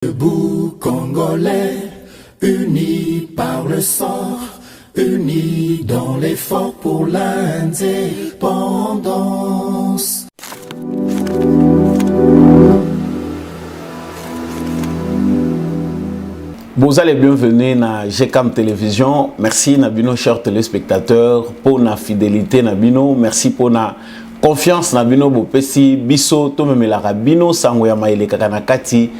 Debout Congolais, unis par le sang, unis dans l'effort pour l'indépendance. Bonjour et bienvenue na GCAM Télévision. Merci Nabino, chers téléspectateurs, pour la fidélité Nabino. Merci pour la confiance Nabino Bopesi Biso Tomemela Bino Sangoya Maile Kakanakati.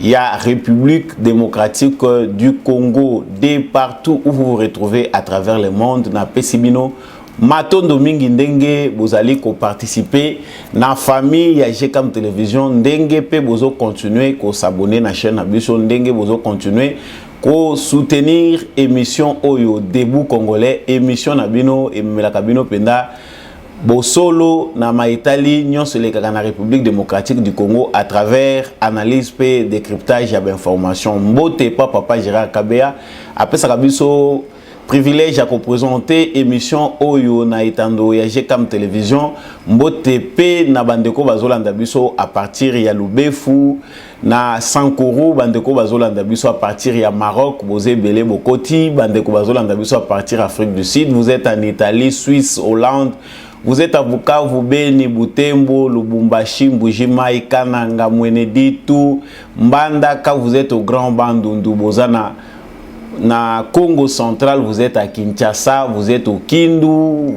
Il y a République démocratique du Congo, de partout où vous vous retrouvez à travers le monde, na Pesibino, Matondo Mingi Ndenge, vous allez participer na famille ya GCAM Télévision, Ndenge pe bozo continuer ko s'abonner na chaîne Abiso, Ndenge bozo continuer ko soutenir émission Oyo Debout Congolais, émission Nabino et Melakabino Penda. Bosolo na maitali nyonso le kaka na République démocratique du Congo à travers analyse et décryptage d'informations. Mbote papa Gérard Kabea après ça biso privilège à présenter émission Oyo na itando ya GCAM Télévision. Mbote pe na bandeko bazolanda biso à partir ya Lubefu na Sankuru bandeko bazolanda biso à partir ya Maroc, Bozé Belé Bokoti bandeko bazolanda biso à partir Afrique du Sud. Vous êtes en Italie, Suisse, Hollande. Vous êtes à Bukavu, Beni, Butembo, Lubumbashi, Mbujimai, Kananga, Mweneditu, Mbandaka, vous êtes au Grand Bandundu, Bozana, na Congo central, vous êtes à Kinshasa, vous êtes au Kindu,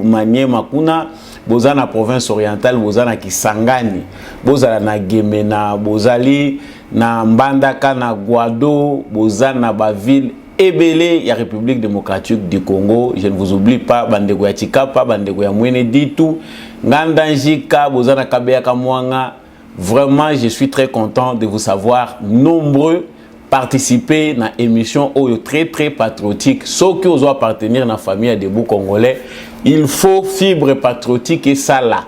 Maniema Kuna, Bozana province orientale, Bozana Kisangani, Bozana na Gemena, Bozali, na Mbandaka, na Guado, Bozana Baville, Ebele, il y a République démocratique du Congo, je ne vous oublie pas, Bandego ya Chikapa, Bandego ya Mweneditu, Ngandanjika, Bozana Kabea Kamwanga. Vraiment, je suis très content de vous savoir nombreux participer à l'émission très patriotique. Ceux qui osent appartenir à la famille Debout Congolais, il faut fibre patriotique et ça là.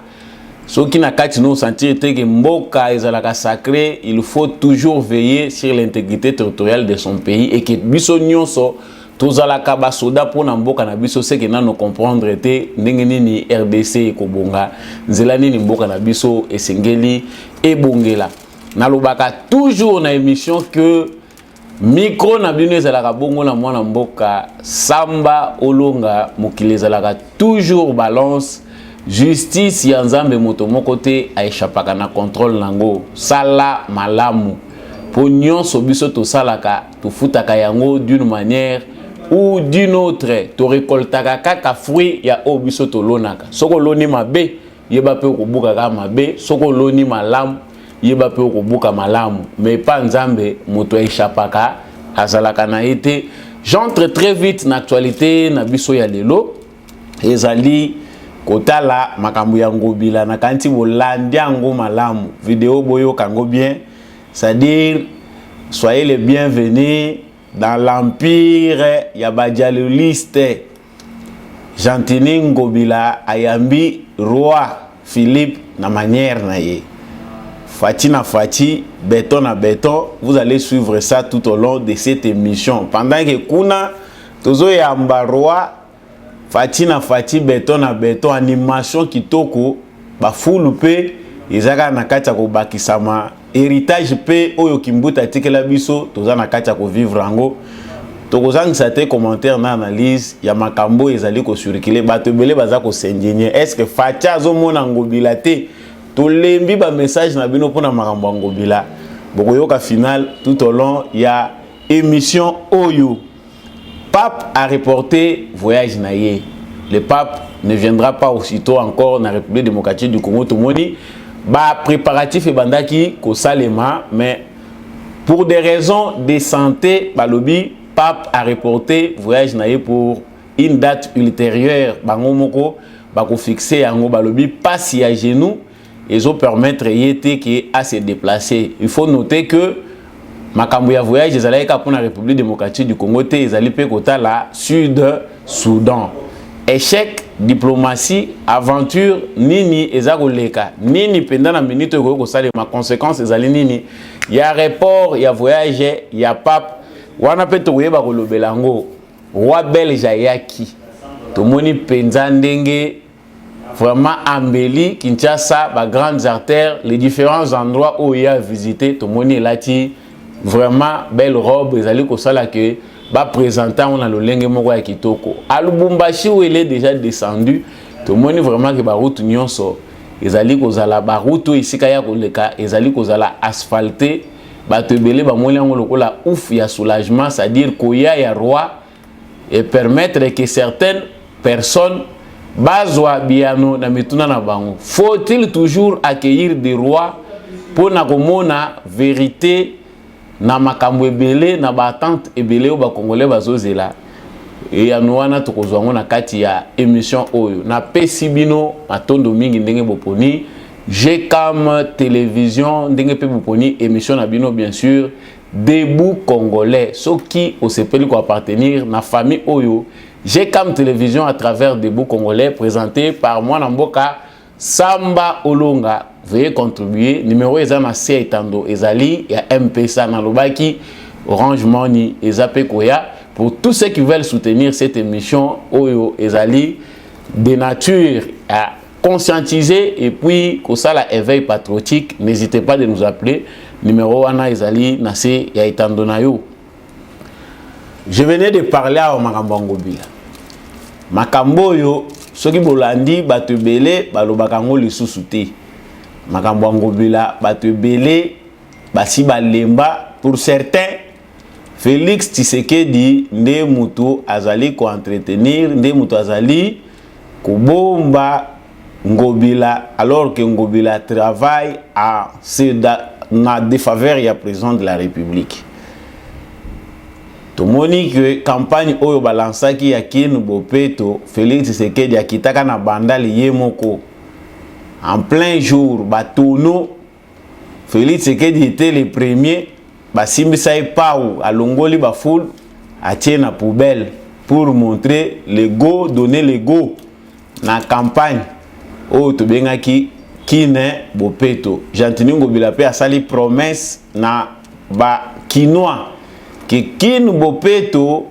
Ceux qui n'ont pas senti que Mboka est sacré, il faut toujours veiller sur l'intégrité territoriale de son pays et que biso nyonso tozala kaba soda pour Mboka na biso c'est que nous comprendre te ndenge ni RDC ekobonga nzela nini Mboka na biso esengeli ebongela nalobaka toujours na émission que micro na bino ezalaka bongo na mwana Mboka samba olonga mokili ezalaka toujours balance. Justice ya nzambe moto moko te aishapaka na contrôle nango sala malamu po nyonso biso to salaka to futaka yango d'une manière ou d'une autre to récoltaka kaka fruit ya o biso to lonaka soko loni mabe yeba pe ko buka ka mabe soko loni malamu yeba pe ko buka malamu mais pas nzambe moto aishapaka azalaka na été. J'entre très vite na actualité na biso ya lelo ezali Kotala makambu ya ngobila na kanti bolandi yango malamu vidéo boyo kango bien, c'est-à-dire soyez les bienvenus dans l'empire ya badialoliste Gentini Ngobila ayambi roi Philippe na manière na ye Fati na Fati, béton na béton. Vous allez suivre ça tout au long de cette émission pendant que kuna tozo yamba roi Fati na Fati, béton na béton, animation kitoko, ba fulu pe, ezaka na kati ya ko bakisama, héritage pe oyo kimbuta tikela biso, toza na kati ya ko vivre ango. Tokozangisa te commentaire na analyse ya makambo ezali ko surikile, bato ebele baza ko s'indigner. Est-ce que Fati azomona ngobila te? Tolembi ba message na bino pona makambo ngobila. Bokoyoka final tout au long ya émission Oyo. Pape a reporté voyage naïe. Le pape ne viendra pas aussitôt encore dans la République démocratique du Congo. Tout le monde ba préparatif et bandaki ko salema, mais pour des raisons de santé, balobi pape a reporté voyage naïe pour une date ultérieure. Bango moko ba ko fixer yango balobi pas si à genoux et zo permettre yete qui à se déplacer. Il faut noter que makambo ya voyage ezalaki pour la République démocratique du Congo te ezali pe kota la Sud Soudan. Échec diplomatie aventure nini ezakoleka nini pendant la minute ko sale ma conséquence ezali nini ya report ya voyage ya pape wana pe to yeba ko lobelango roi belge ayaki to moni penza ndenge vraiment embelli Kinshasa ba grandes artères les différents endroits où il a visité to moni lati vraiment belle robe ezali ko sala que ba présenter on a le lenge moko ya kitoko à Lubumbashi où il est déjà descendu tout le monde vraiment que ba route nyonso ezali ko zala ba route ici kaya ko leka ezali ko zala asphalté ba tebele ba moli ngo lokola ouf ya soulagement, c'est-à-dire koya ya roi et permettre que certaines personnes bazwa biano na mituna na bango. Faut-il toujours accueillir des rois pour na komona vérité na makambo ebele na batante ebele o ba congolais bazozela et anwana tokozwango na kati ya émission oyo na pesi bino matondo mingi ndenge boponi GCAM télévision ndenge pe boponi émission na bino bien sûr debout congolais ceux qui au sepeli ko appartenir na famille oyo GCAM télévision à travers debout congolais présenté par moi Namboka Samba Olonga. Veuillez contribuer. Numéro ezana C etando ezali ya M-Pesa na lobaki Orange Money ezape koya pour tous ceux qui veulent soutenir cette émission oyo ezali de nature à conscientiser et puis kosala éveil patriotique. N'hésitez pas de nous appeler. Numéro wana ezali na C ya etando na yo. Je venais de parler à Makambo Ngobila. Makambo yo soki bolandi batebele balobaka ngo lisusu te. Makambo Ngobila batebele basi balemba pour certains Félix Tshisekedi nde mutu azali ko entretenir nde mutu azali kubomba Ngobila alors que Ngobila travaille à na défaveur ya président de la République. Tomoni que campagne oyo balansaki ya Kinu Bopeto Félix Tshisekedi akitaka na bandali yemoko en plein jour batono Félix Tshisekedi était le premier basimbisa epau alongoli ba foule atie na poubelle pour montrer le go donner le go na campagne oyo tobengaki Kine Bopeto. Jantini Ngobila pe asali promesse na ba Kinois que Kine Bopeto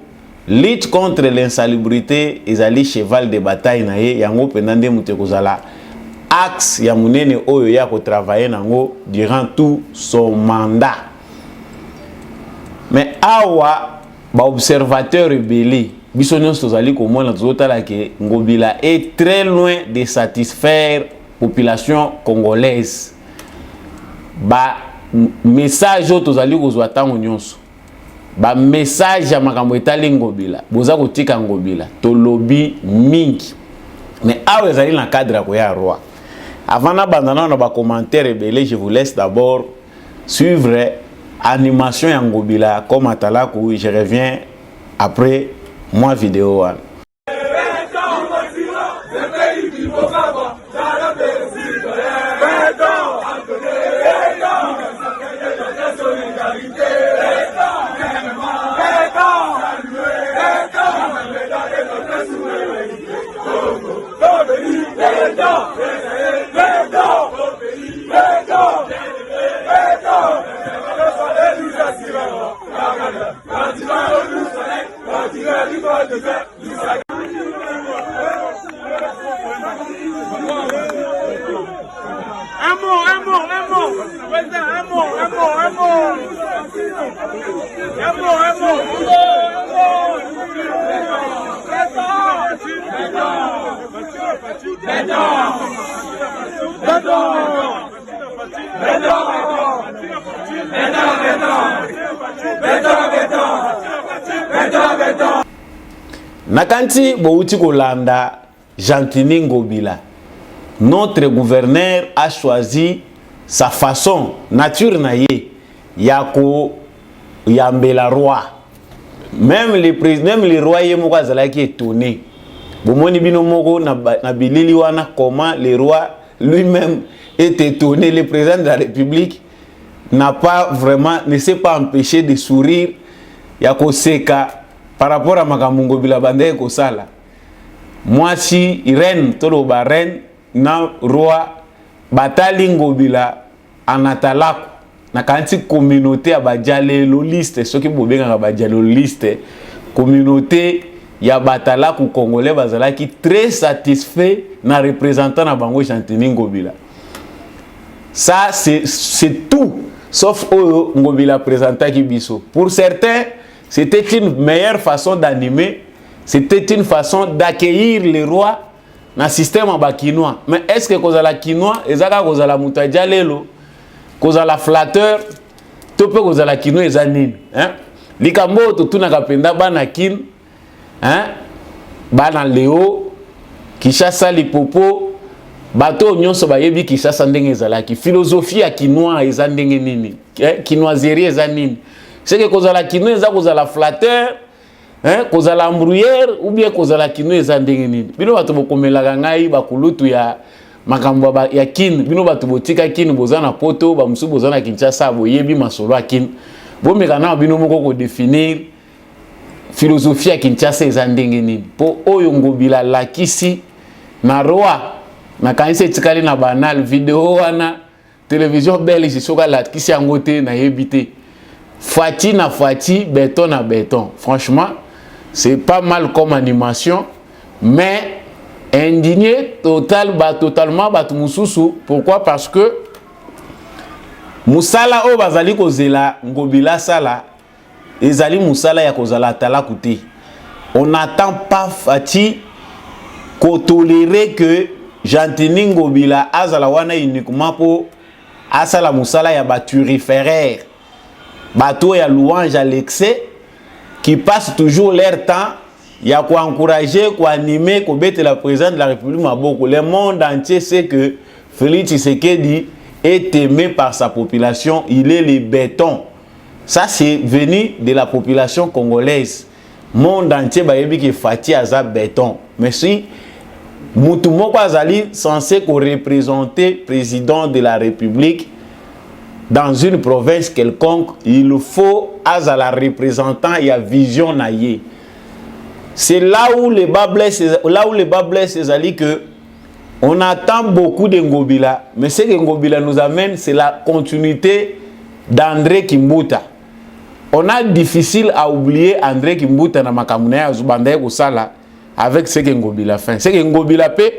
lutte contre l'insalubrité ezali cheval de bataille na ye yango pendande mutekozala axe ya munene oyo ya ko travailler nango durant tout son mandat. Mais awa ba observateur rebelle biso nyonso tozali komona tozotala ke Ngobila est très loin de satisfaire population congolaise. Ba message o tozali kozwa tango nyonso ba message ya makambo etali Ngobila boza kotika Ngobila tolobi mingi mais awa ezali na cadre ko ya roi. Avant na bandana na ba commentaire rebelle, je vous laisse d'abord suivre animation ya Ngobila comme atalaku. Je reviens après moi vidéo one. Nakanti bouti kolanda Jantini Ngobila, notre gouverneur a choisi sa façon nature na ye yako yambela roi. Même les rois yemoko azalaki étonné. Bomoni bino moko na bilili wana comment le roi lui-même est étonné. Le président de la République ne s'est pas empêché de sourire yako seka par rapport à makambo Ngobila bande ko sala. Moi si reine tolo ba reine na roi batali Ngobila anatalako na kanti communauté ya bajalelo liste soki bobenga bajalelo liste communauté ya batalaku congolais bazalaki très satisfait na représentant na bango Jantini Ngobila. Ça c'est tout sauf Oyo Ngobila présenta Kibiso. Pour certains, c'était une meilleure façon d'animer, c'était une façon d'accueillir les rois dans le système en quinois. Mais est-ce que cause la quinois, ezaka cause la moutadia lelo, cause la flatteur, tout peut cause la quinois ezanine, hein? Likambo tout na kapenda bana kin, hein? Bana Léo, Kishasa Lipopo, bato nyonso bayebi Kishasa ndenge ezalaki. Philosophie ya quinois eza ndenge nini? Quinoiserie eza nini? C'est que cause la quinois eza cause la flatteur, hein? Cause la embrouillère ou bien cause la quinois eza ndenge nini? Bino bato bokomelaka ngai bakulutu ya makambo ya kin, bino bato botika kin bozana poto, ba musu bozana Kinshasa boyebi masolo ya kin. Bomeka na bino moko ko définir philosophie ya Kinshasa eza ndenge nini po oyo Ngobila lakisi na roi na kanise tikali na banal vidéo wana télévision belge soka lakisi yango te na yebite Fati na Fati, béton na béton. Franchement, c'est pas mal comme animation, mais indigné totalement batu mususu. Pourquoi? Parce que musala o bazali kozela Ngobila sala ezali musala ya kozala tala kuti. On n'attend pas Fati ko tolérer que Jantini Ngobila azala wana uniquement pour asala musala ya baturiféraire. Bateau ya louange à l'excès qui passe toujours leur temps ya ko encourager, ko animer, ko bête la présidente de la République Maboko. Le monde entier sait que Félix Tshisekedi est aimé par sa population, il est le béton. Ça c'est venu de la population congolaise. Monde entier bayebi ki Fati aza béton. Mais si mutu moko azali censé ko représenter président de la République dans une province quelconque, il faut à la représentant et à vision naïe. C'est là où les bas blessent, c'est que on attend beaucoup de Ngobila, mais ce que Ngobila nous amène, c'est la continuité d'André Kimbuta. On a difficile à oublier André Kimbuta na makamuna ya Zubanda Kosala avec ce que Ngobila fait. Ce que Ngobila pe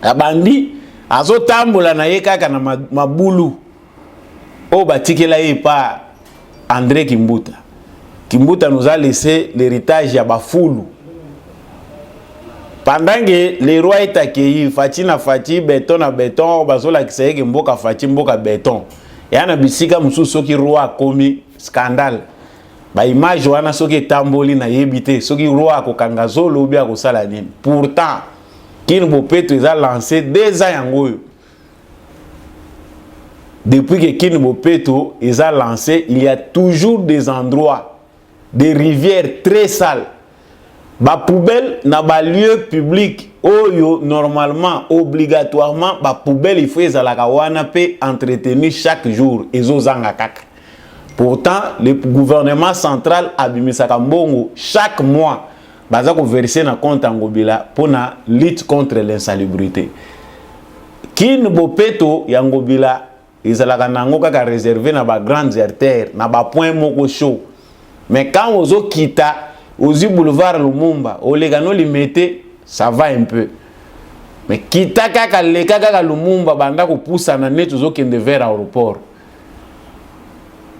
abandi azotambola na yekaka na mabulu. Oh, batikela y pas André Kimbuta. Kimbuta nous a laissé l'héritage à Bafoulou. Pendant que les rois étaient accueillis, Fati na Fati, béton na béton, bazola kiseye mboka Fati mboka béton. Et ana bisika musu soki roi komi scandale. Ba image wana soki tamboli na yebite, soki roi ko kangazolo bia ko sala nini. Pourtant, Kin Bopeto a lancé 2 ans yangoyo. Depuis que Kin Bopeto a lancé, il y a toujours des endroits, des rivières très sales. Ba poubelle na ba lieu public oyo normalement obligatoirement ba poubelle il faut ezalaka wana pe entretenir chaque jour ezozanga kaka. Pourtant le gouvernement central abimisaka mbongo chaque mois baza ko verser na compte Ngobila pour na lutte contre l'insalubrité. Kin Bopeto ya Ngobila ezalaka nango kaka réservé na ba grandes artères na ba point moko chaud. Mais quand ozo kita Ozi boulevard Lumumba, Olegano limité, ça va un peu. Mais kita kaka leka kaka Lumumba banda ko poussa na net ozo kende vers aéroport.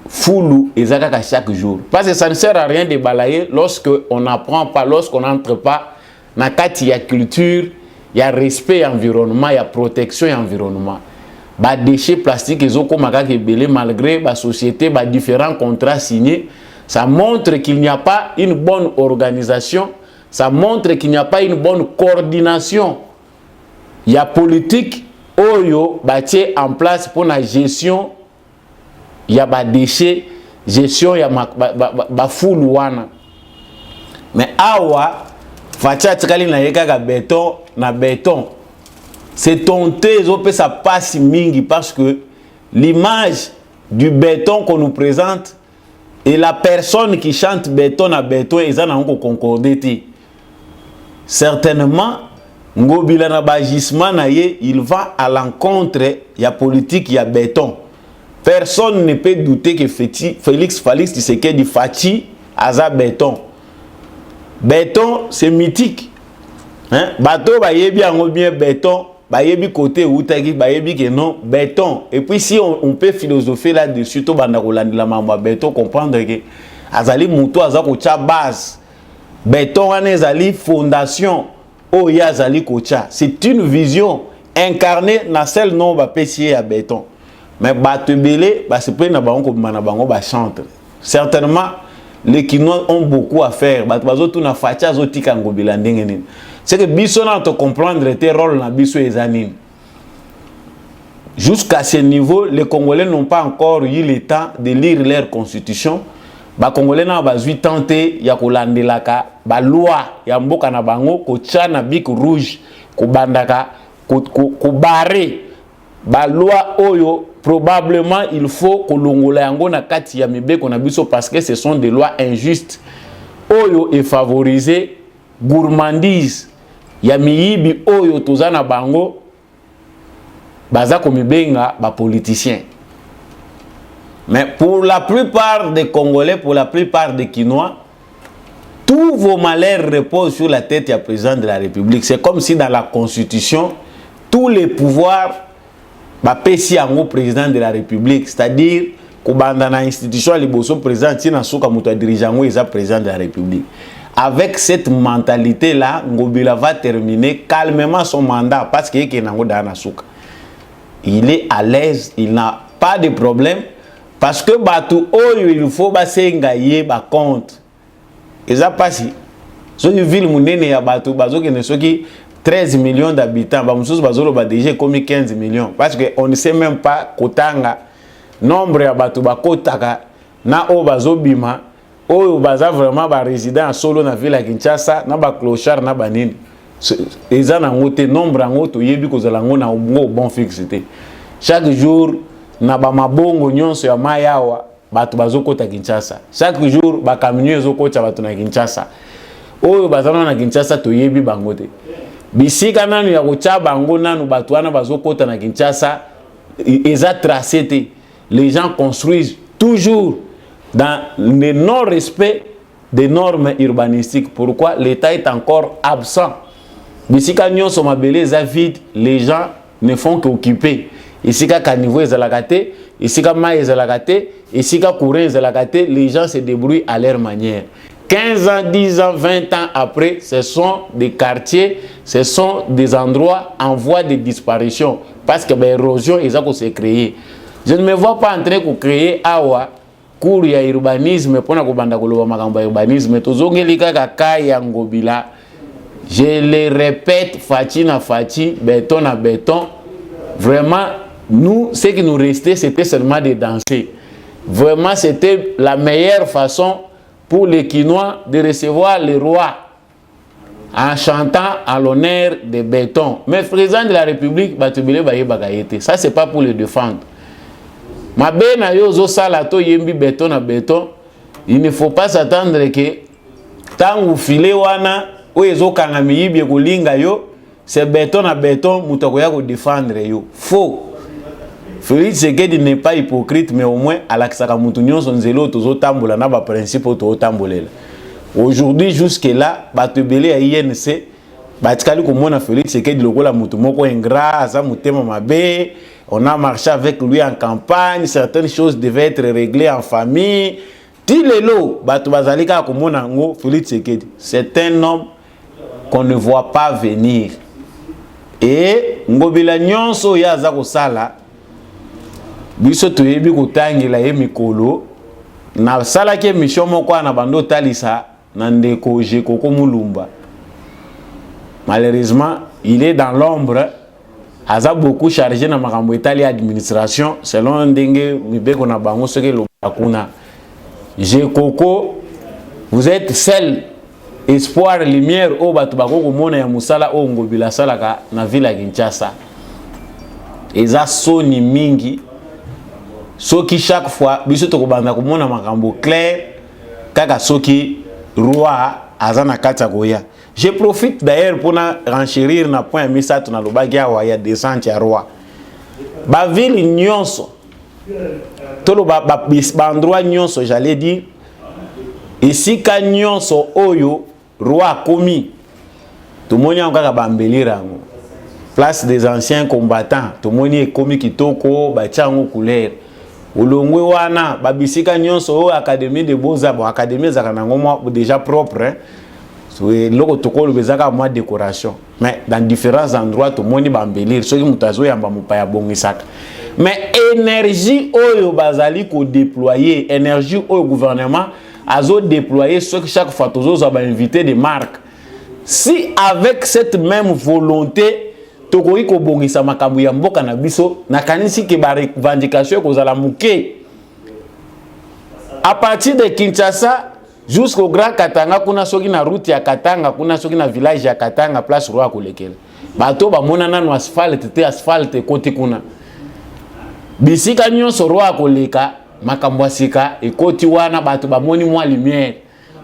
Foulou ezaka chaque jour. Parce que ça ne sert à rien de balayer lorsque on n'apprend pas, lorsqu'on n'entre pas na kati ya culture, ya respect environnement, ya protection environnement. Ba déchets plastiques ezoko makaka ebele malgré ba société ba différents contrats signés. Ça montre qu'il n'y a pas une bonne organisation, ça montre qu'il n'y a pas une bonne coordination. Il y a politique, oyo, bâti en place pour la gestion, il y a des déchets, gestion, il y a foule wana. Mais awa, fatia tikali na yeka béton, na béton. C'est tonté, ça passe mingi parce que l'image du béton qu'on nous présente, et la personne qui chante béton à béton, ils ont concordé. Certainement, Ngobila na bagisman il va à l'encontre, il y a politique, il y a béton. Personne ne peut douter que Félix Tshisekedi Fati aza béton. Béton, c'est mythique. Hein? Bateau ba yebi ango bien béton, bayebi côté outaki bayebi que non béton. Et puis si on peut philosopher là-dessus, to banda kolandela mambo béton, comprendre que azali muto azako cha base. Béton wana ezali fondation o ya azali kocha. C'est une vision incarnée na seul nom ba pesier à béton. Mais bato belé ba se peut na bango ko na bango ba chante. Certainement les Kinois ont beaucoup à faire. Bato bazo tout na facha zo tika ngobila ndenge nini. C'est que biso na te comprendre tes rôles na biso ezanine. Jusqu'à ce niveau, les Congolais n'ont pas encore eu le temps de lire leur constitution. Ba Congolais na bazui tenter ya kolandelaka ba loi ya mboka na bango ko tchana bic rouge ko bandaka ko barrer ba loi oyo probablement il faut ko longola yango na kati ya mibeko na biso parce que ce sont des lois injustes oyo et favoriser gourmandise ya miyibi oyo tozana bango baza komibenga ba politiciens. Mais pour la plupart des Congolais, pour la plupart des Kinois, tous vos malheurs reposent sur la tête du président de la République. C'est comme si dans la Constitution, tous les pouvoirs bapesi yango président de la République, c'est-à-dire que dans l'institution liboso président tina souka muto dirigeant est président de la République. Avec cette mentalité là, Ngobila va terminer calmement son mandat parce qu'il est dans souka. Il est à l'aise, il n'a pas de problème parce que batou oyo il faut basé ngaye ba compte. Et ça passe. So une ville munene ya batou bazo ke ne soki 13 millions d'habitants, ba mususu bazolo ba déjà comme 15 millions parce que on ne sait même pas kotanga nombre ya batou ba kotaka na o bazo bima oyo baza vraiment ba résident solo na ville ya Kinshasa na ba clochard na banini. Eza na ngote nombre ngoto yebi kozala ngona bon fixité. Chaque jour na ba mabongo nyonso ya mayawa batu bazokota Kinshasa. Chaque jour ba camion ezokota batu na Kinshasa. Oyo bazana na Kinshasa to yebi bangote. Bisika nanu ya kocha bango nanu batu wana bazokota na Kinshasa eza tracé te. Les gens construisent toujours dans le non-respect des normes urbanistiques. Pourquoi l'État est encore absent? Bisika nyonso mabele eza vide, les gens ne font qu'occuper. Ici, quand niveau est la gâté, ici, quand maïs est la gâté, ici, quand courant est la gâté, les gens se débrouillent à leur manière. 15 ans, 10 ans, 20 ans après, ce sont des quartiers, ce sont des endroits en voie de disparition. Parce que l'érosion, ils ont se créer. Je ne me vois pas en train de créer awa, cours ya urbanisme, pour na kobanda koloba makambo ya urbanisme, tozongelika kaka ya ngobila. Je le répète, fachi na fachi, béton na béton. Vraiment, nous, ce qui nous restait, c'était seulement de danser. Vraiment, c'était la meilleure façon pour les Kinois de recevoir le roi en chantant à l'honneur des bétons. Mais le président de la République, ça, c'est pas pour le défendre. Ma bena yozo salato yembi béton à béton, il ne faut pas s'attendre que tant ou filé wana ou ezo kangami yibi kolinga yo, c'est béton à béton, mutakoya ko défendre yo. Faux. Félix Tshisekedi n'est pas hypocrite, mais au moins, à l'aksaka moutounion son zélo, tozo tambola na ba principe to tambolela. Aujourd'hui, jusque-là, batebele à INC, batikali komona Félix Tshisekedi lokola mutu moko ingrat, za mutema mabe, on a marché avec lui en campagne, certaines choses devaient être réglées en famille. Tilelo, batu bazalika komona ngo Félix Tshisekedi, c'est un homme qu'on ne voit pas venir. Et ngobila nyonso ya za kosala biso toyebi kotangela ye mikolo na sala ke mission moko na bando talisa na ndeko Jekoko Mulumba. Malheureusement, il est dans l'ombre. Aza beaucoup chargé na makambo etali administration selon ndenge mibeko na bango soki lobakuna. Jekoko, vous êtes seul espoir lumière o batu bako komona ya musala o ngobila salaka na ville ya Kinshasa. Eza soni mingi. Soki chaque fois biso to kobanda komona makambo clair kaka soki roi azana kata koya. Je profite d'ailleurs pour renchérir na point misa tuna lobaki awa ya descente ya roi. Ba ville nyonso tolo ba endroit nyonso j'allais dire ici ka nyonso oyo roi komi to monya kaka ba mbelira ngo. place des anciens combattants to moni ekomi kitoko ba tiango couleur olongwe wana babisika nyonso o académie de beaux-arts bon académie za kanango moi déjà propre hein so loko tokolo bezaka moi décoration mais dans différents endroits to moni ba embellir soki mutazo yamba mupaya bongisaka mais énergie oyo bazali ko déployer énergie au gouvernement azo déployer ce que chaque fois tozo ba invité des marques si avec cette même volonté tokoki ko bongisa makambo ya mboka na biso na kanisi ke ba revendication ko zala muke à partir de Kinshasa jusqu'au Grand Katanga kuna soki na route ya Katanga kuna soki na village ya Katanga place Roi Kolekela bato ba monana no asphalte côté kuna bisika nyonso Roi Koleka makambo asika ekoti wana bato ba moni mwa lumière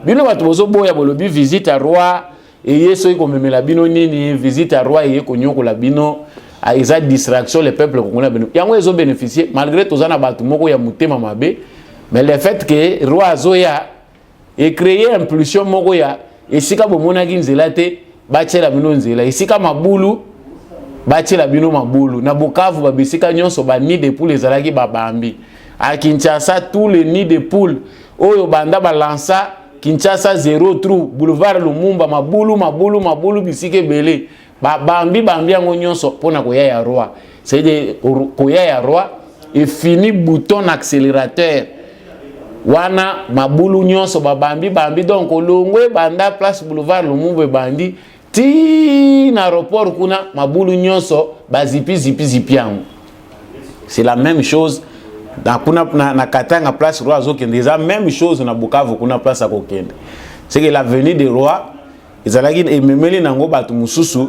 bino bato bozo boya bolobi visite à Roi et yeso iko memela bino nini visite à Roi et konyoko la bino a eza distraction le peuple congolais bino yango ezo bénéficier malgré tozana bato moko ya mutema mabe mais le fait que Roi Zoya et créer impulsion moko ya esika bomona ki nzela te bachela bino nzela esika mabulu bachela bino mabulu na Bukavu babisika nyonso ba nid de poules ezalaki babambi à Kinshasa tous les nids de poules oyo banda balança Kinshasa zéro trou boulevard Lumumba mabulu bisike belé bambi yango nyonso pona koya ya Roi c'est de koya ya Roi et fini bouton accélérateur wana mabulu nyonso bambi donc olongwe banda place boulevard Lumumba bandi ti na aéroport kuna mabulu nyonso zipi yango c'est la même chose na Katanga place Roi Zokende eza même chose na Bukavu kuna place Akokende c'est que l'avenir des rois ezalaki ememeli nango bato mususu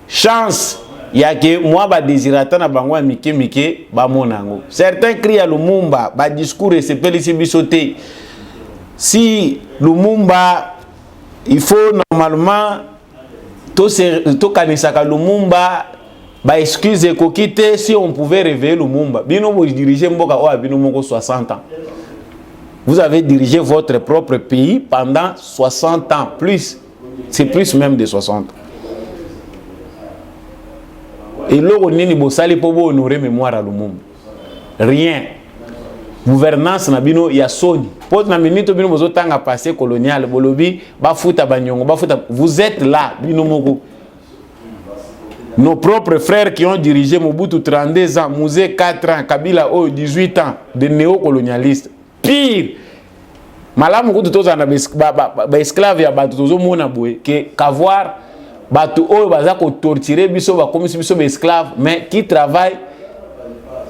chance ya ke moi ba désirata na bango ya mike ba monango certains crient à Lumumba ba discours sepeli si bisoté si Lumumba il faut normalement to kanisaka Lumumba ba excuse kokite si on pouvait réveiller Lumumba bino vous dirigez mboka o bino moko 60 ans vous avez dirigé votre propre pays pendant 60 ans plus c'est plus même de 60 et loko nini bosali po bo honorer mémoire à Lumumba rien gouvernance na bino ya soni po na minute bino bozo tanga passé colonial bolobi ba futa banyongo ba futa vous êtes là bino moko. Nos propres frères qui ont dirigé Mobutu 32 ans, Mouzé 4 ans, Kabila 18 ans, de néocolonialistes. Pire, malamu kutu toza na ba esclave ya batu tozo mona boye que qu'avoir batu oyo baza ko torturer biso ba comme si biso ba esclave mais qui travaille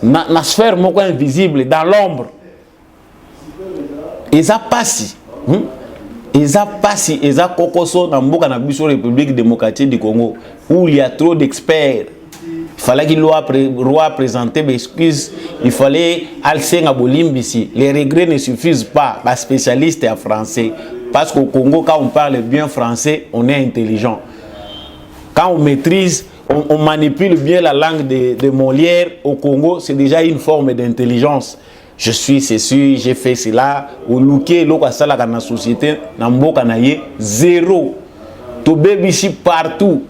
na sphère moko invisible dans l'ombre. Et ça passe. Eza pasi eza kokoso na mboka na biso République démocratique du Congo où il y a trop d'experts. Il fallait qu'il roi présenter des excuses, il fallait alsenga bolimbisi. Les regrets ne suffisent pas, les spécialistes en français parce qu'au Congo quand on parle bien français, on est intelligent. Quand on maîtrise, on manipule bien la langue de Molière au Congo, c'est déjà une forme d'intelligence. Je suis ceci, j'ai fait cela. Au Luké, l'eau à la dans société, dans mboka na ye zéro. To baby ici partout.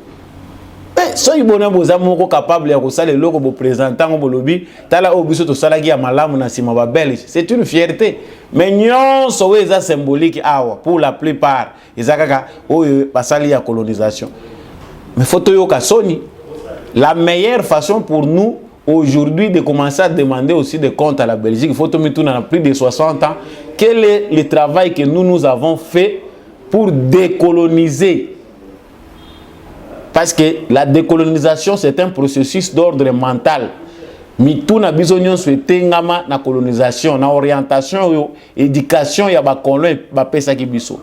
Mais soyez bonheur vos amours capables de faire le logo pour présenter au lobby. Tala obiso to sala qui a malamu na sima ba belge. C'est une fierté. Mais nyon so eza symbolique awa pour la plupart. Ezakaka o basali ya colonisation. Mais photo yo ka soni. La meilleure façon pour nous aujourd'hui de commencer à demander aussi des comptes à la Belgique, il faut que nous avons plus de 60 ans. Quel est le travail que nous avons fait pour décoloniser? Parce que la décolonisation, c'est un processus d'ordre mental. Mituna bisognon souhaité ngama na colonisation, na orientation, éducation ya ba colon ba pesa ki biso.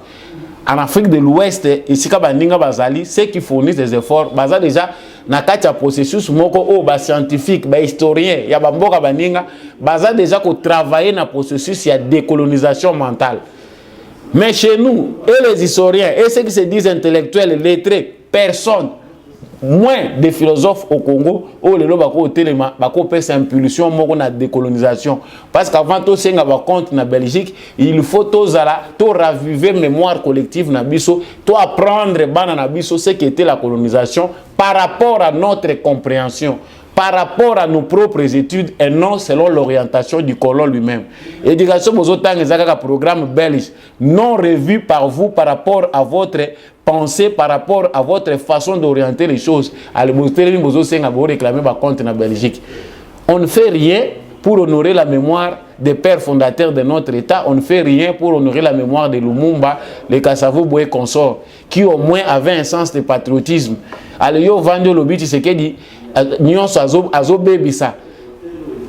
En Afrique de l'Ouest, ici kabaninga bazali, ceux qui fournissent des efforts, baza déjà na kati ya processus moko o ba scientifique, ba historien, ya ba mboka baninga, baza déjà ko travailler na processus ya décolonisation mentale. Mais chez nous, et les historiens, et ceux qui se disent intellectuels, lettrés, personne. moins de philosophes au Congo où les lobes au téléma bako pèse impulsion moko na décolonisation parce qu'avant tout senga ba compte na Belgique il faut to raviver mémoire collective na biso to apprendre bana na biso ce qui était la colonisation par rapport à notre compréhension, par rapport à nos propres études et non selon l'orientation du colon lui-même. Éducation Mozotan est un programme belge non revu par vous par rapport à votre pensée, par rapport à votre façon d'orienter les choses. On ne fait rien pour honorer la mémoire des pères fondateurs de notre État. On ne fait rien pour honorer la mémoire de Lumumba, les Kassavou et consorts, qui au moins avaient un sens de patriotisme. Alors, yo vando lobi, tu sais qu'il dit,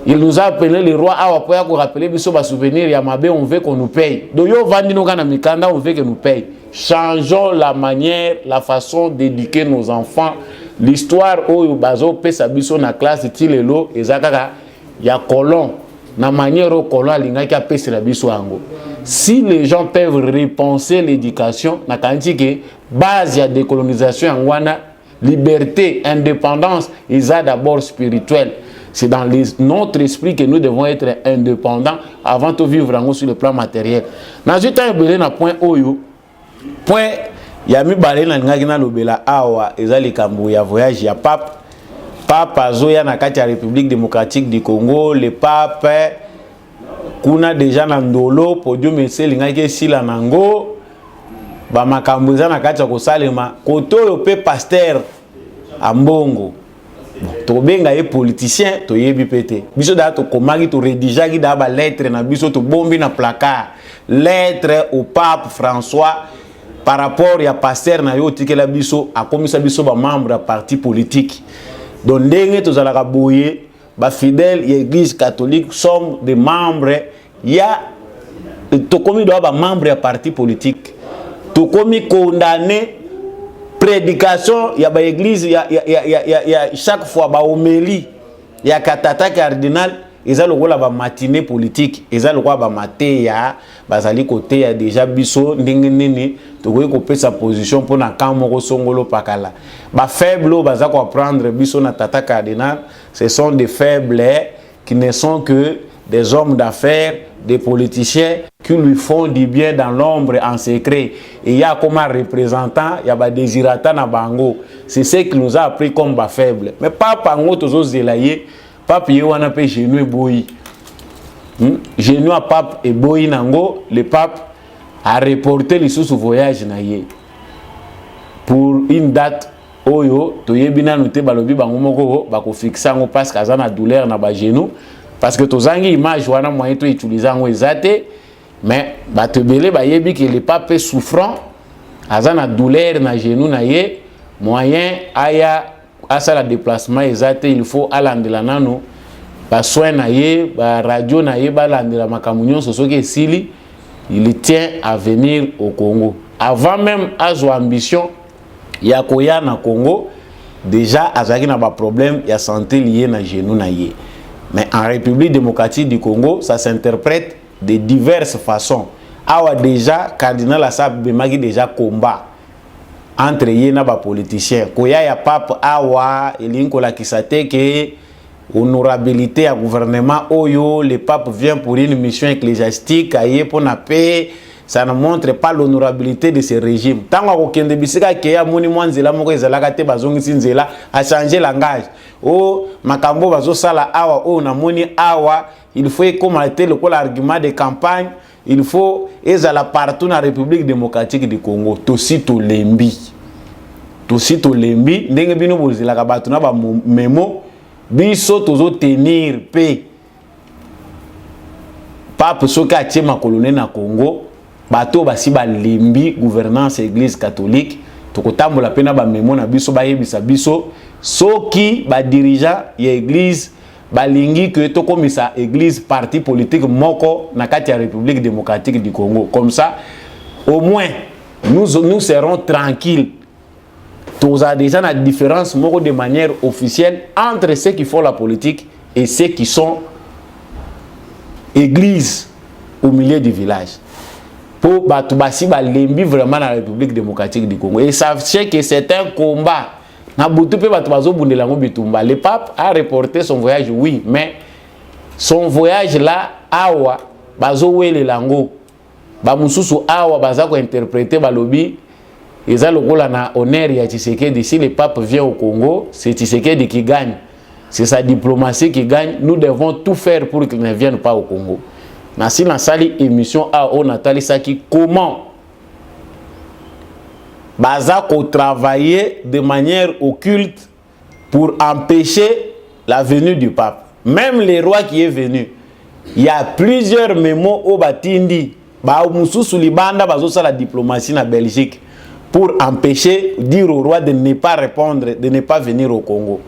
il nous a appelé le roi Awapoya pour rappeler biso ba souvenir Yamabe, on veut qu'on nous paye. Donc yo vandi no kana mikanda, on veut que nous paye. Changeons la manière, la façon d'éduquer nos enfants. L'histoire où bazo pesa biso na classe tilelo ezakaka ya colon na manière au colon linga ki apesa la biso ango. Si les gens peuvent repenser l'éducation, na kanti ke base ya décolonisation angwana liberté, indépendance, ils ont d'abord spirituel. C'est dans notre esprit que nous devons être indépendants avant de vivre sur le plan matériel. Dans ce temps, il y a un point où point il y a mis balé na ngina lobela awa ezali kambo ya voyage ya pape azoya na kati ya République démocratique du Congo le pape kuna déjà na ndolo podium eselinga ke sila nango ba makambo za na kati ya kosalema koto yo pe pasteur ambongo to benga ye politicien to yebi pété biso da to komaki to rédigeaki da ba lettre na biso to bombi na placard lettre au pape François par rapport à pasteur na yo tikela biso akomisa biso ba membre parti politique donc ndenge to zalaka boye ba fidèle ya église catholique sommes des membres ya to komi do ba membre ya parti politique to komi condamné prédication ya ba église ya chaque fois ba homélie ya katata cardinal eza lokola ba matinée politique eza lokola ba maté ya bazali côté ya déjà biso ndenge nini to ko pesa position pour na kamo ko songolo pakala ba faible baza ko prendre biso na tata cardinal ce sont des faibles qui ne sont que des hommes d'affaires, des politiciens qui lui font du bien dans l'ombre en secret. Et il y a comme un représentant, il y a des désirata na bango. C'est ce qui nous a appris comme bas faible. Mais pas pango tozo zelaye, pas pied wana pe genou et boyi. Genou à pape et boyi nango, le pape a reporté les sous voyage na ye. Pour une date oyo, to yebina noté balobi bango moko bako fixango parce qu'azana douleur na ba genou. Parce que tozangi image wana moyen to utiliser ngo ezate mais batebele ba yebi que le pape souffrant azana douleur na genou na ye moyen aya asala déplacement ezate il faut alandela nano ba soin na ye ba radio na ye ba landela makamunyo sosoki esili il tient à venir au Congo avant même azo ambition ya koya na Congo déjà azaki na ba problème ya santé lié na genou na ye. Mais en République démocratique du Congo, ça s'interprète de diverses façons. Awa déjà, cardinal Assab Bemagi déjà combat entre yena ba politiciens. Koya ya pape awa elinko la kisate que honorabilité à gouvernement oyo, le pape vient pour une mission ecclésiastique aye pour na paix. Ça ne montre pas l'honorabilité de ce régime. Tant qu'on kende bisika keya moni mwanzela moko ezalaka te bazongisi nzela a changer langage. Oh makambo bazo sala awa oh na moni awa il faut commenter le argument de campagne, il faut ezala partout na République démocratique du Congo. Tosito lembi ndenge bino bozela batu na ba memo biso tozo tenir paix. Pape soka tiema colonel na Congo bato basi ba limbi gouvernance église catholique tokotambola pena ba memo na biso ba yebisa biso soki ba dirigeant ya église balingi que tokomisa église parti politique moko na kati ya République démocratique du Congo comme ça au moins nous serons tranquilles. Tous a déjà la différence moko de manière officielle entre ceux qui font la politique et ceux qui sont église au milieu du village. Pour Batubasi Balembi vraiment la République démocratique du Congo. Et sachez que c'est un combat na butu pe bato bazo bundela ngo bitumba. Le pape a reporté son voyage, oui, mais son voyage là awa bazo wele lango ba mususu awa baza ko interpréter balobi eza lokola na honneur ya Tshisekedi. Si le pape vient au Congo, c'est Tshisekedi qui gagne, c'est sa diplomatie qui gagne. Nous devons tout faire pour qu'il ne vienne pas au Congo. Na si na sali émission a on Nathalie Saki comment baza ko travailler de manière occulte pour empêcher la venue du pape. Même le roi qui est venu, il y a plusieurs mémos au Batindi, ba mususu libanda bazo sa la diplomatie na Belgique pour empêcher, dire au roi de ne pas répondre, de ne pas venir au Congo.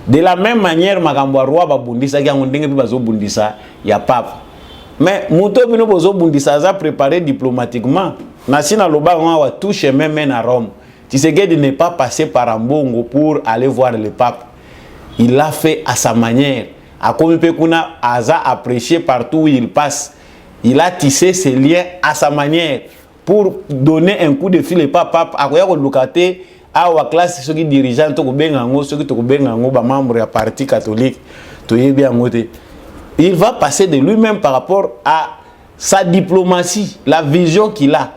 De la même manière, makambo roi ba bundisa ki ngondenge pi bazo bundisa ya pape. Mais muto bino bozo bundisa za préparé diplomatiquement. Nasina loba wa tout chemin mène à Rome. Tshisekedi n'est pas passé par Ambongo pour aller voir le pape. Il l'a fait à sa manière. A comme Pekuna Aza a prêché partout où il passe. Il a tissé ses liens à sa manière pour donner un coup de fil au pape. A quoi qu'on locate à la classe ceux qui dirigeants to bengango ceux qui to bengango ba membre ya parti catholique to yebi angote. Il va passer de lui-même par rapport à sa diplomatie, la vision qu'il a.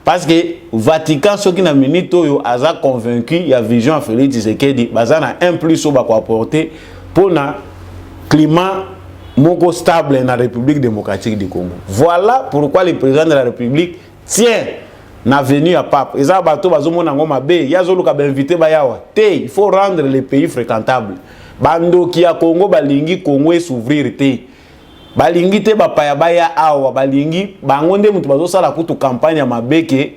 Parce que Vatican, ceux qui n'ont pas été convaincu, il y a vision à Félix Tshisekedi, il y a un plus au apporter pour le climat stable dans la République démocratique du Congo. Voilà pourquoi le président de la République tient la venue à Pape. Il faut rendre les pays fréquentables. Bando qui a Congo, balingi Congo s'ouvrir. Balingi te bapaya baya awa balingi bangonde mutu bazosala kutu campagne ya mabeke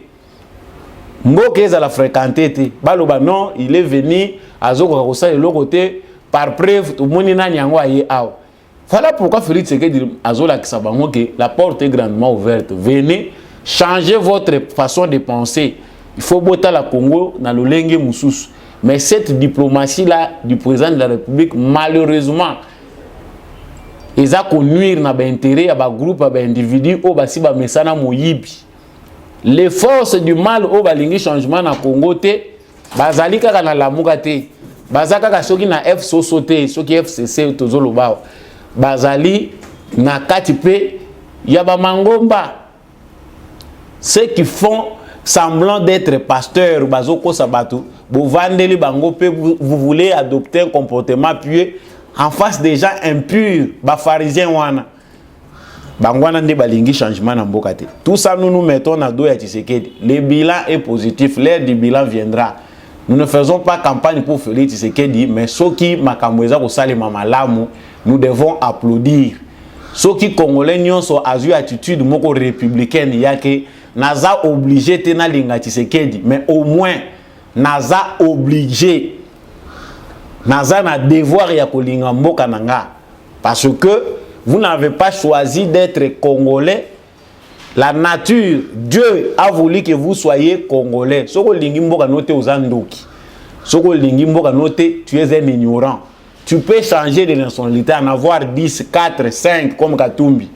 mboke eza la fréquenter te baloba non il est venu azoko kosala eloko te par preuve to moni nani yango aye awa. Voilà pourquoi Félix Tshisekedi azola ki sabango que la porte est grandement ouverte. Venez changer votre façon de penser. Il faut botter la Congo dans le lenge mususu. Mais cette diplomatie là du président de la République malheureusement ils ont nuire na intérêt à ba groupe à ba individu au ba si ba mesana moyibi. Les forces du mal au balingi changement na Congo te bazali kaka na lamuka te bazaka ka soki na F sosote soki FCC tozolo ba bazali na kati pe ya ba mangomba ceux qui font semblant d'être pasteurs bazoko sabatu bo vandeli bango pe vous voulez adopter un comportement pieux en face des gens impurs, les pharisiens wana. Bangwana nde balingi changement na mboka te. Tout ça nous mettons na dos ya Tshisekedi. Le bilan est positif, l'heure du bilan viendra. Nous ne faisons pas campagne pour Félix Tshisekedi, mais ceux qui makamweza ko salema malamu, nous devons applaudir. Ceux qui congolais nyonso azu attitude moko républicaine yake naza obligé te na linga Tshisekedi, mais au moins naza obligé naza na devoir ya kolinga mboka nanga parce que vous n'avez pas choisi d'être congolais. La nature, Dieu a voulu que vous soyez congolais. Soko lingi mboka note ozandoki. Soko lingi mboka note tu es un ignorant. Tu peux changer de nationalité, en avoir 10, 4, 5 comme Katumbi.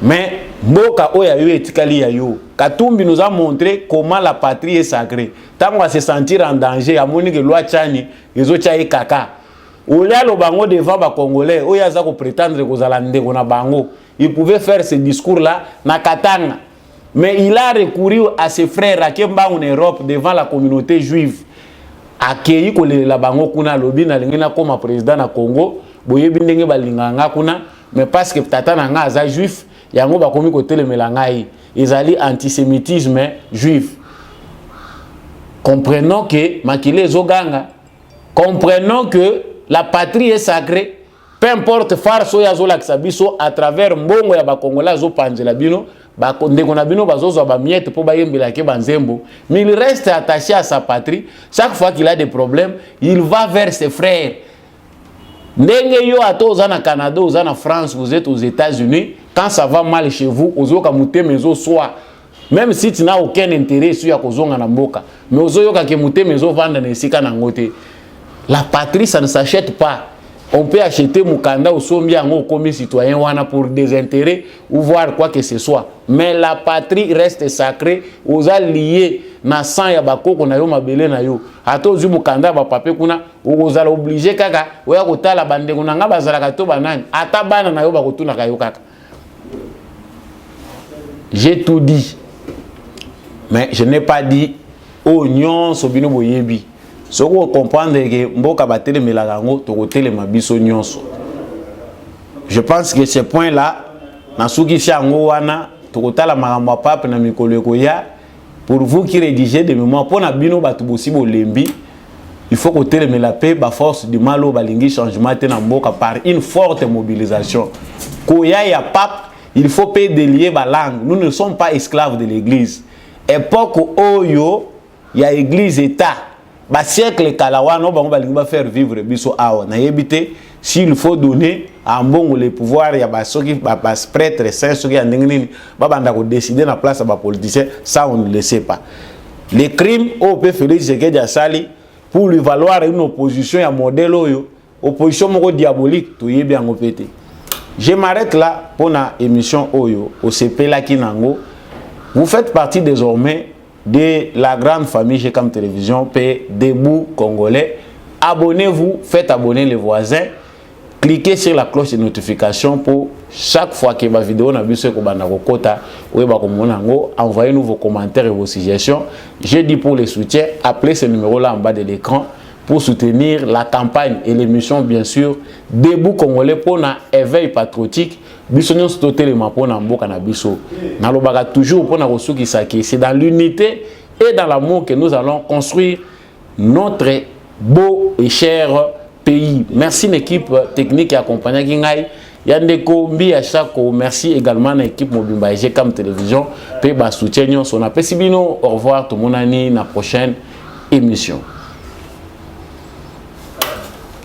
Mais mboka oya yo etikali ya yo. Katumbi nous a montré comment la patrie est sacrée. Tant on va se sentir en danger, à moni que loi tchani, les autres tchaye kaka. Olia lo bango devant ba congolais, oya za ko prétendre ko zalande ko na bango. Il pouvait faire ce discours là na Katanga. Mais il a recouru à ses frères à Kemba en Europe devant la communauté juive. Accueilli ko la bango kuna lobi na lingina comme président na Congo, boye bindenge balinganga kuna, mais parce que tata na nga za juif, yango ba komi ko telemela ngai. Ils allaient antisémitisme juif. Comprenons que Makile Zoganga, comprenons que la patrie est sacrée. Peu importe farso ya zola kisabiso à travers mbongo ya bakongola zo panzela bino ba ndekona bino bazozo ba miette po bayembela ke banzembo, mais il reste attaché à sa patrie. Chaque fois qu'il a des problèmes, il va vers ses frères. Ndenge yo ato na Canada, na France, vous êtes aux États-Unis, quand ça va mal chez vous, ozoka mutemezo soit même si tu n'as aucun intérêt sur ya kozonga na mboka, mais ozoyoka ke mutemezo vanda na esika na ngote. La patrie ça ne s'achète pas. On peut acheter Mukanda ou Sombia comme citoyen wana pour des intérêts ou voir quoi que ce soit. Mais la patrie reste sacrée, aux alliés na sang ya bakoko na yo mabele na yo ato zu mukanda ba pape kuna okozala obligé kaka oya kotala bandeko na nga bazalaka to banani ata bana na yo bakotuna kayo kaka. J'ai tout dit, mais je n'ai pas dit oignon sobino boyebi. Ce qu'on comprendre que mboka batele melagango to kotele mabiso nyonso. Je pense que ce point là na suki chango wana to kotala makambo pape na mikolo ya pour vous qui rédigez des mémoires pour na bino batu bosibo lembi il faut kotele mela paix ba force du malo balingi changement te na mboka par une forte mobilisation. Koya ya pape il faut pas délier la langue. Nous ne sommes pas esclaves de l'église. Époque oyo, il y a église état. Ba siècle kalawa no bango balingi ba faire vivre biso awa. Na yebite s'il faut donner à mbongo le pouvoir ya ba soki ba prêtre saint soki ya ndengeni ba banda ko décider na place ba politicien, ça on ne le sait pas. Les crimes au peut Félix Tshisekedi sali pour lui valoir une opposition ya modèle oyo, opposition moko diabolique to yebi yango pété. Je m'arrête là pour la émission Oyo, au CP Lakinango. Vous faites partie désormais de la grande famille GCAM Télévision, P. Debout Congolais. Abonnez-vous, faites abonner les voisins. Cliquez sur la cloche de notification pour chaque fois que ma vidéo n'a vu ce que envoyez-nous vos commentaires et vos suggestions. Je dis pour les soutiens, appelez ce numéro-là en bas de l'écran pour soutenir la campagne et l'émission, bien sûr, Debout Congolais pour un éveil patriotique. C'est dans l'unité et dans l'amour que nous allons construire notre beau et cher pays. Merci l'équipe technique et accompagnée Kingai. Yandeko Mbi Achako, merci également à l'équipe Mobimba GCAM Télévision. Pe ba soutien son appel. Au revoir tout le monde, à la prochaine émission.